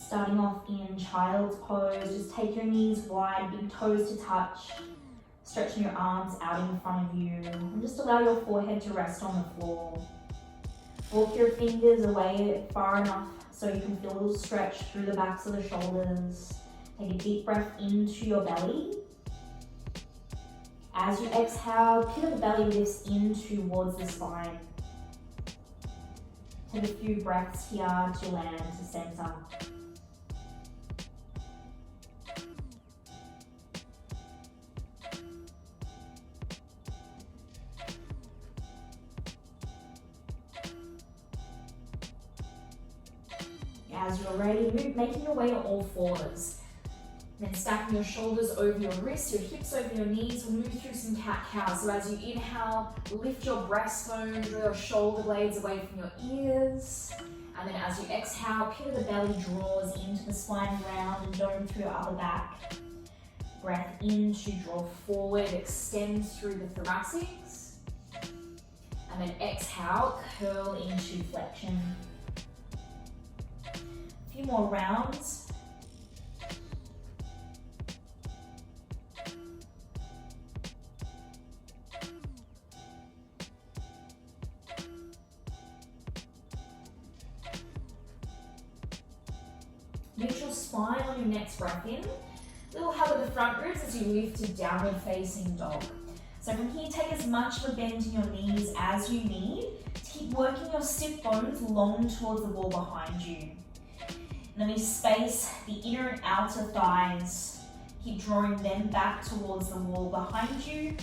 Starting off in child's pose, just take your knees wide, big toes to touch, stretching your arms out in front of you, and just allow your forehead to rest on the floor. Walk your fingers away far enough so you can feel a little stretch through the backs of the shoulders. Take a deep breath into your belly. As you exhale, pit of the belly lifts in towards the spine. Take a few breaths here to land to center. As you're ready, making your way to all fours. Then stacking your shoulders over your wrists, your hips over your knees. We'll move through some cat-cow. So as you inhale, lift your breastbone, draw your shoulder blades away from your ears. And then as you exhale, pit of the belly draws into the spine round and dome through your upper back. Breath in to draw forward, extend through the thoracics. And then exhale, curl into flexion. A few more rounds. Neutral spine on your next breath in. Little hug of the front ribs as you lift to downward facing dog. So from here, take as much of a bend in your knees as you need to keep working your sit bones long towards the wall behind you. And then we space the inner and outer thighs. Keep drawing them back towards the wall behind you.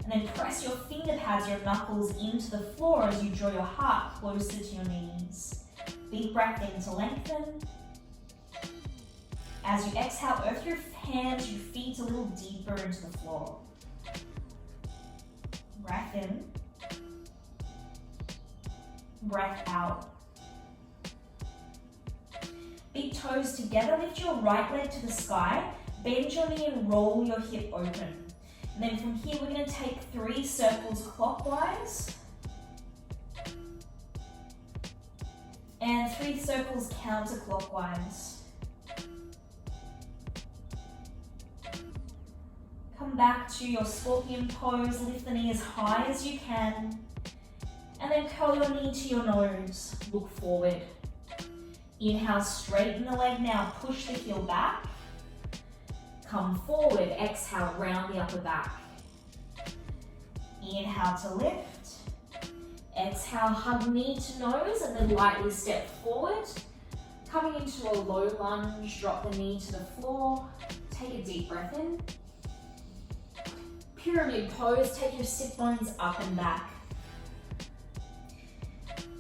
And then press your finger pads, your knuckles into the floor as you draw your heart closer to your knees. Big breath in to lengthen. As you exhale, earth your hands, your feet a little deeper into the floor. Breath in. Breath out. Big toes together, lift your right leg to the sky, bend your knee and roll your hip open. And then from here, we're going to take 3 circles clockwise and 3 circles counterclockwise. Come back to your scorpion pose, lift the knee as high as you can, and then curl your knee to your nose, look forward. Inhale, straighten the leg now, push the heel back. Come forward, exhale, round the upper back. Inhale to lift. Exhale, hug knee to nose and then lightly step forward. Coming into a low lunge, drop the knee to the floor. Take a deep breath in. Pyramid pose, take your sit bones up and back.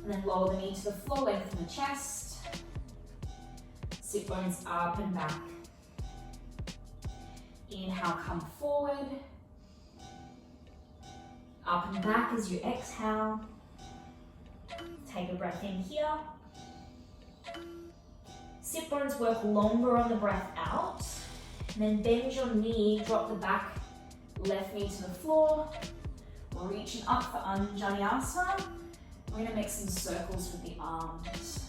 And then lower the knee to the floor, lengthen the chest. Sit bones up and back. Inhale, come forward. Up and back as you exhale. Take a breath in here. Sit bones work longer on the breath out. And then bend your knee, drop the back left knee to the floor. Reaching up for Anjali-asana. We're going to make some circles with the arms.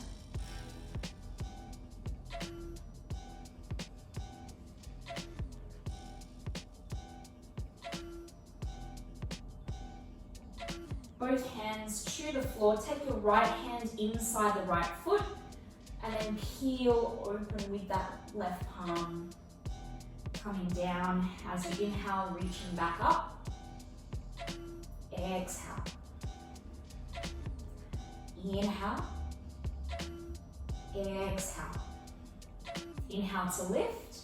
Both hands to the floor. Take your right hand inside the right foot and then peel open with that left palm. Coming down as you inhale, reaching back up. Exhale. Inhale. Exhale. Inhale to lift.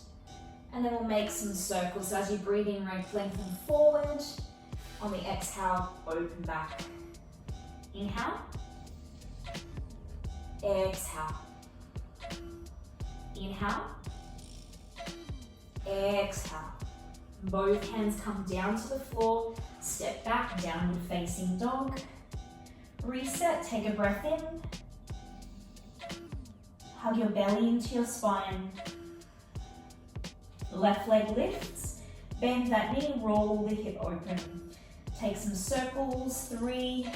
And then we'll make some circles. So as you breathe in, lengthen forward. On the exhale, open back. Inhale. Exhale. Inhale. Exhale. Both hands come down to the floor. Step back, downward facing dog. Reset, take a breath in. Hug your belly into your spine. Left leg lifts. Bend that knee, roll the hip open. Take some circles, 3,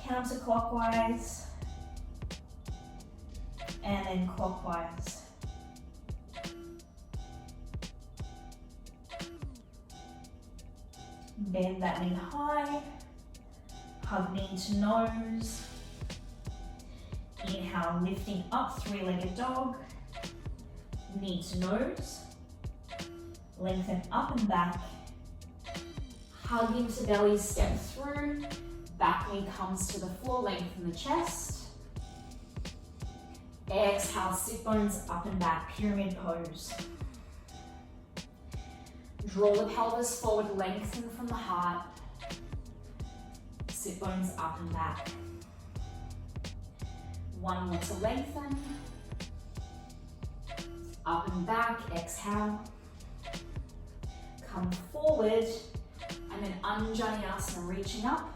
counterclockwise, and then clockwise. Bend that knee high, hug knee to nose. Inhale, lifting up, three-legged dog, knee to nose. Lengthen up and back. Hug into belly, step through. Back knee comes to the floor, lengthen the chest. Exhale, sit bones up and back, pyramid pose. Draw the pelvis forward, lengthen from the heart. Sit bones up and back. One more to lengthen. Up and back, exhale. Come forward, and then Anjaneyasana, reaching up.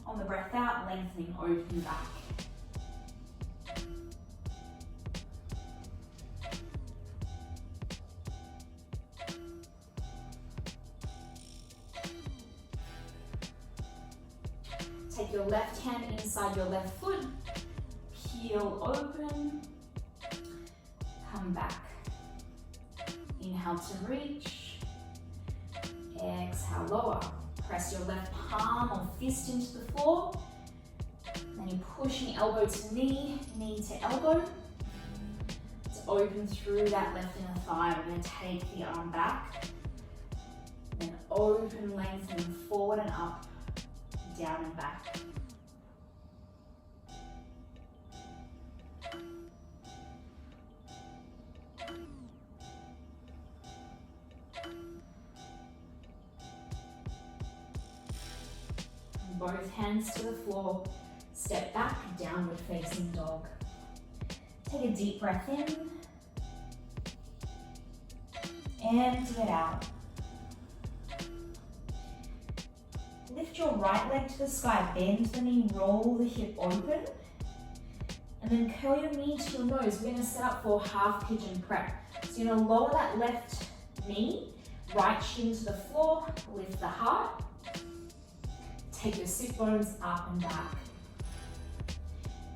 On the breath out, lengthening, open back. Take your left hand inside your left foot, heel open, come back. Inhale to reach, exhale, lower. Press your left palm or fist into the floor. Then you're pushing elbow to knee, knee to elbow. To open through that left inner thigh, we're going to take the arm back. Then open, lengthen forward and up, down and back. Both hands to the floor, step back, downward facing dog. Take a deep breath in, empty it out. Lift your right leg to the sky, bend the knee, roll the hip open, and then curl your knee to your nose. We're gonna set up for half pigeon prep. So you're gonna lower that left knee, right shin to the floor, lift the heart. Take your sit bones up and back.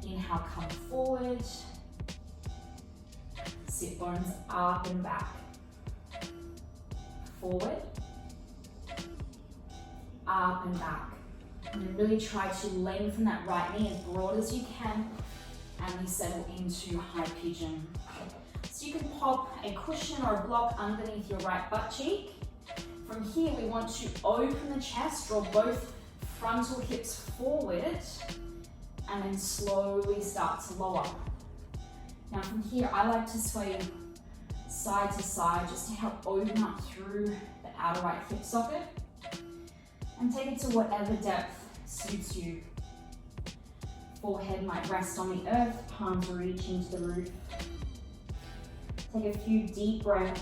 Inhale, come forward. Sit bones up and back. Forward. Up and back. And then really try to lengthen that right knee as broad as you can, and we settle into high pigeon. So you can pop a cushion or a block underneath your right butt cheek. From here, we want to open the chest, draw both frontal hips forward, and then slowly start to lower. Now from here, I like to sway side to side just to help open up through the outer right hip socket, and take it to whatever depth suits you. Forehead might rest on the earth, palms are reaching to the roof. Take a few deep breaths.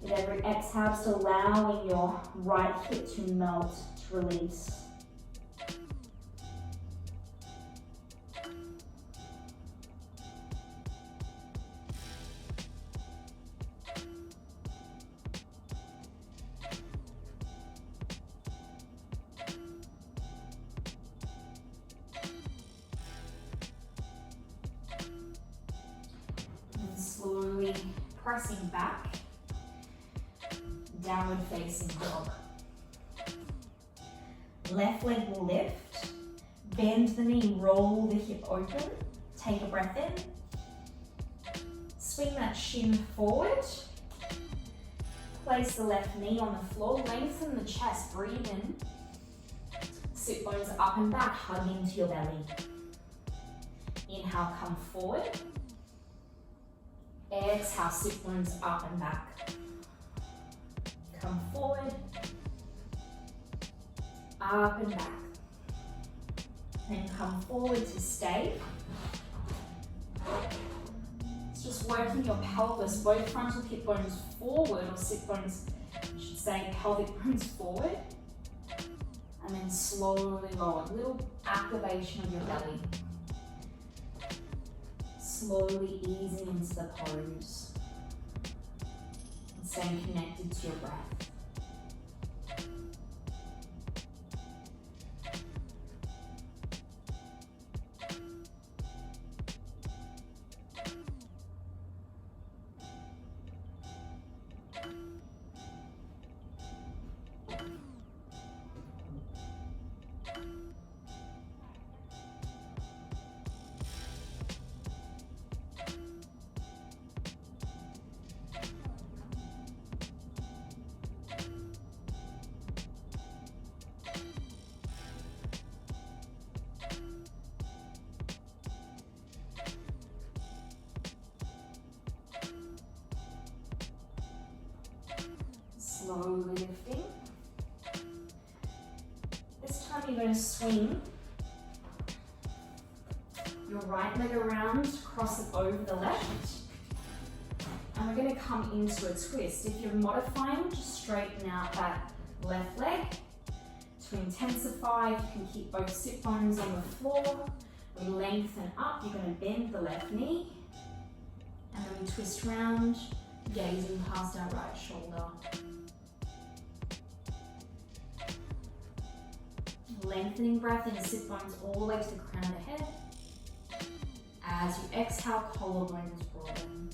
With every exhale, just allowing your right hip to melt, to release. And slowly pressing back. Downward facing dog. Left leg will lift. Bend the knee, roll the hip open. Take a breath in. Swing that shin forward. Place the left knee on the floor. Lengthen the chest, breathe in. Sit bones up and back, hug into your belly. Inhale, come forward. Exhale, sit bones up and back. Come forward, up and back. Then come forward to stay. It's just working your pelvis, both frontal hip bones forward, or sit bones, I should say, pelvic bones forward. And then slowly lower, a little activation of your belly. Slowly easing into the pose. Staying connected to your breath. slowly lifting. This time you're going to swing your right leg around, cross it over the left. And we're going to come into a twist. If you're modifying, just straighten out that left leg. To intensify, you can keep both sit bones on the floor. We lengthen up, you're going to bend the left knee. And then we twist round, gazing past our right shoulder. Lengthening breath in sit bones all the way to the crown of the head. As you exhale, collarbones broaden.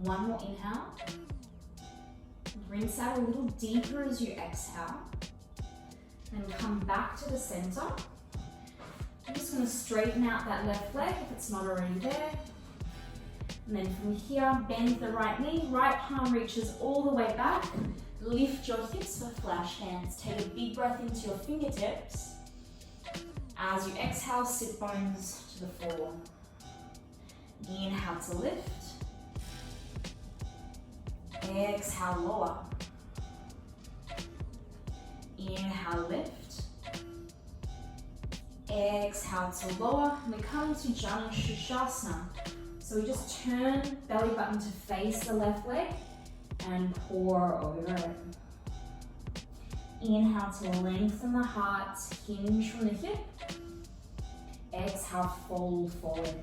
One more inhale. Rinse out a little deeper as you exhale. Then come back to the center. I'm just going to straighten out that left leg if it's not already there. And then from here, bend the right knee, right palm reaches all the way back. Lift your hips for flash hands. Take a big breath into your fingertips. As you exhale, sit bones to the floor. Inhale to lift. Exhale, lower. Inhale, lift. Exhale to lower. And we come into Janu Sirsasana. So we just turn belly button to face the left leg and pour over it. Inhale to lengthen the heart, hinge from the hip. Exhale, fold forward.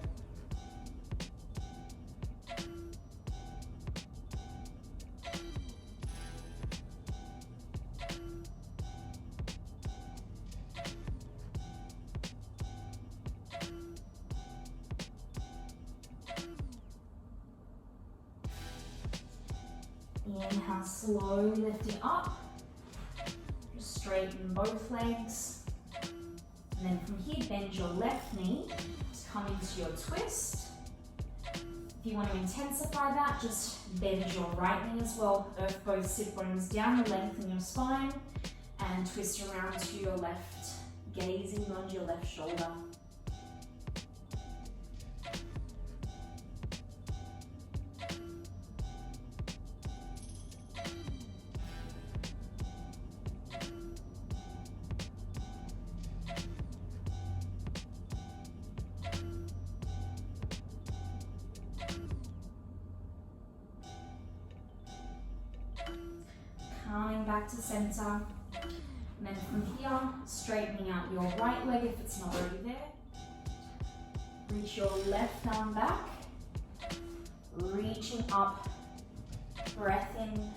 Inhale, slowly lifting up. Just straighten both legs. And then from here, bend your left knee to come into your twist. If you want to intensify that, just bend your right knee as well. Earth both sit bones down, lengthen your spine, and twist around to your left, gazing on your left shoulder. Coming back to center, and then from here, straightening out your right leg if it's not already there. Reach your left arm back, reaching up, breath in,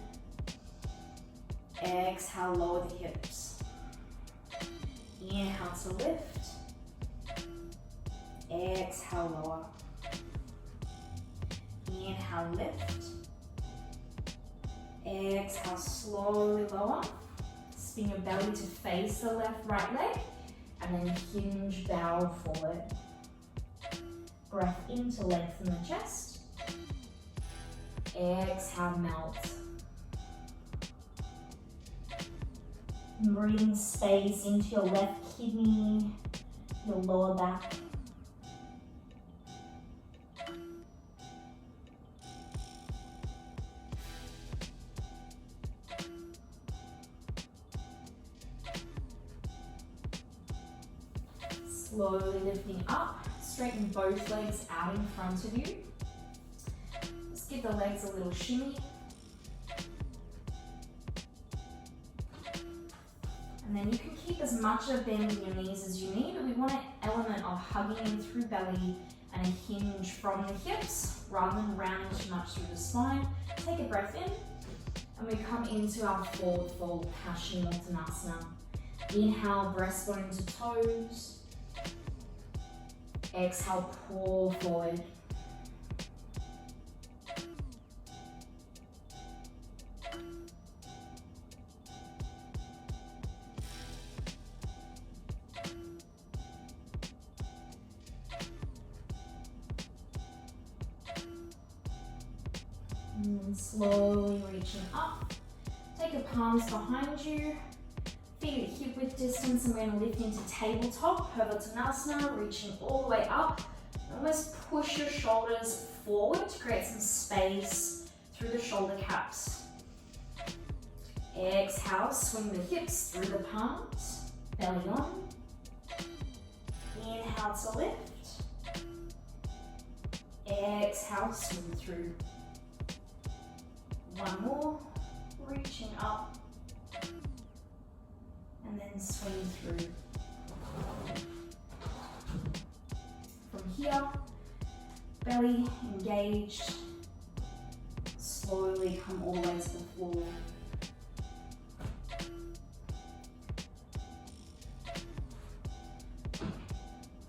exhale, lower the hips. Inhale to lift, exhale, lower. Inhale, lift. Exhale, slowly lower. Spin your belly to face the left, right leg. And then hinge, bow forward. Breath in to lengthen the chest. Exhale, melt. Breathing space into your left kidney, your lower back. Slowly lifting up, straighten both legs out in front of you. Just give the legs a little shimmy. And then you can keep as much of bend in your knees as you need, but we want an element of hugging in through belly and a hinge from the hips rather than rounding too much through the spine. Take a breath in, and we come into our forward fold, Paschimottanasana. Inhale, breastbone to toes. Exhale, pull forward. And then slowly reaching up. Take your palms behind you. Feet at hip width distance, and we're going to lift into tabletop, Purvottanasana, reaching all the way up Almost push your shoulders forward to create some space through the shoulder caps. Exhale, swing the hips through the palms, belly on. Inhale to lift. Exhale, swing through. One more, reaching up. And then swing through. From here, belly engaged. Slowly come all the way to the floor.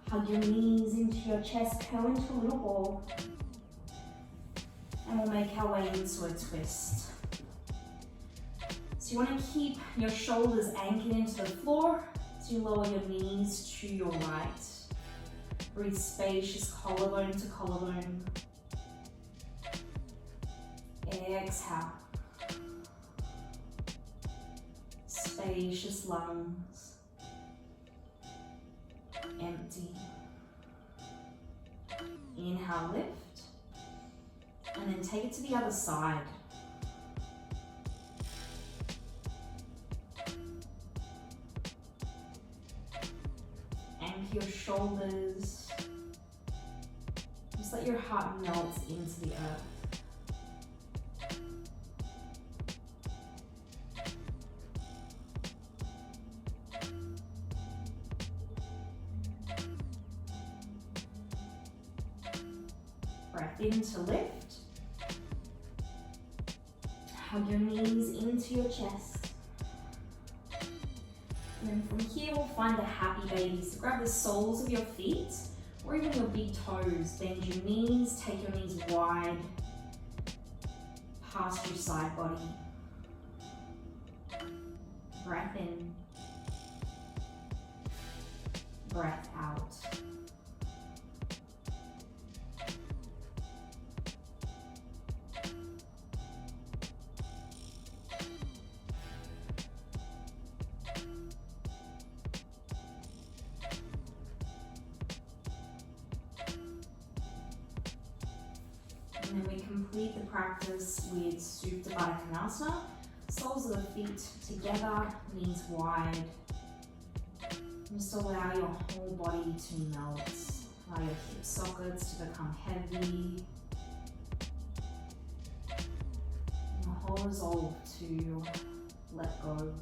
Hug your knees into your chest, curl into a little ball. And we'll make our way into a twist. So you want to keep your shoulders anchored into the floor. So you lower your knees to your right. Breathe spacious collarbone to collarbone. Exhale. Spacious lungs. Empty. Inhale, lift. And then take it to the other side. Anchor your shoulders. Just let your heart melt into the earth. Breath in to lift. Hug your knees into your chest. And then from here we'll find a happy baby. So grab the soles of your feet or even your big toes. Bend your knees, take your knees wide past your side body. Breath in. Breath out. And then we complete the practice with Supta Baddha Konasana. Soles of the feet together, knees wide. Just allow your whole body to melt. Allow your hip sockets to become heavy. Your whole resolve to let go.